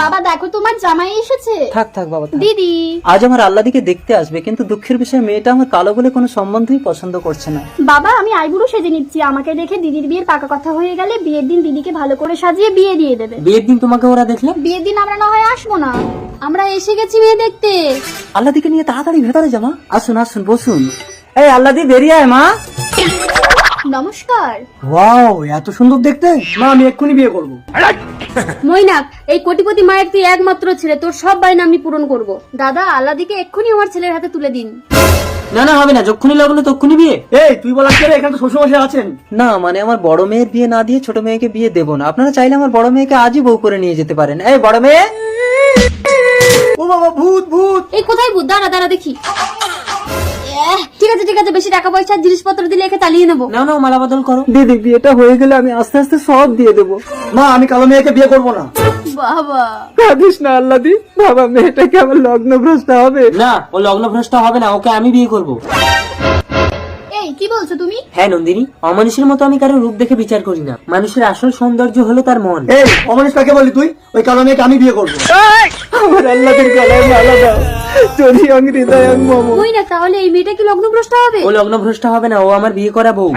বাবা দেখো তোমার জামাই এসেছে। থাক থাক বাবা থাক। দিদি আজ আমার আল্লাদিকে দেখতে আসবে, কিন্তু দুঃখের বিষয় মেয়েটা আমার কালো বলে কোনো সম্বন্ধই পছন্দ করছে না। বাবা আমি আইবুড়ো সেজে নিচ্ছি, আমাকে দেখে দিদির বিয়ের পাকা কথা হয়ে গেলে বিয়ের দিন দিদিকে ভালো করে সাজিয়ে বিয়ে দিয়ে দেবে। বিয়ের দিন তোমাকে ওরা দেখলে? বিয়ের দিন আমরা না হয় আসবো না, আমরা এসে গেছি মেয়ে দেখতে। আল্লাদিকে নিয়ে তাড়াতাড়ি ভেতরে যামা। আসুন আসুন বসুন। এই আল্লাদি বেরিয়ে আয় মা। নমস্কার। ওয়াও এত সুন্দর দেখতে। মা আমি এক্ষুনি বিয়ে করব। মৈনাক, এই কোটিপতি মায়ের তুই একমাত্র ছেলে, তোর সব বায়না আমি পূরণ করব। দাদা, আল্লাদিকে এক্ষুনি আমার ছেলের হাতে তুলে দিন। না না হবে না, যখনই লগ্ন তখনই বিয়ে। এই তুই বলার কে রে? এখানে তো শ্বশুরমশাই আছেন। না মানে আমার বড় মেয়ের বিয়ে না দিয়ে ছোট মেয়েকে বিয়ে দেবো না। আপনারা চাইলে আমার বড় মেয়েকে আজই বউ করে নিয়ে যেতে পারেন। এই বড় মেয়ে। ও বাবা ভূত ভূত। এই কোথায় ভূত? দাঁড়া দাঁড়া দেখি। ঠিক আছে ঠিক আছে, বেশি টাকা পয়সা জিনিসপত্র দিলে একে চালিয়ে নেবো। নাও নাও মালা বদল করো। দিদি বিয়েটা হয়ে গেলে আমি আস্তে আস্তে সব দিয়ে দেবো। মা আমি কালো মেয়েকে বিয়ে করবো না। বাবা কাঁদিস না আল্লাদি, বাবা মেয়েটাকে আমার লগ্ন ভ্রষ্ট হবে না। ও লগ্ন ভ্রষ্ট হবে না, ওকে আমি বিয়ে করব। এই কি বলছো তুমি? হ্যাঁ নন্দিনী, অমানুষের মতো আমি কারো রূপ দেখে বিচার করি না। মানুষের আসল সৌন্দর্য হলো তার মন। এই অমানুষ কাকে বলি তুই? ওই কালো মেয়েকে আমি বিয়ে করবো। আমার আল্লাদির গলায় মালা দাও, যদি হৃদয় মম। মৈনাক, তাহলে এই মেয়েটা কি লগ্নভ্রষ্ট হবে? ও লগ্ন ভ্রষ্ট হবে না, ও আমার বিয়ে করা বউ।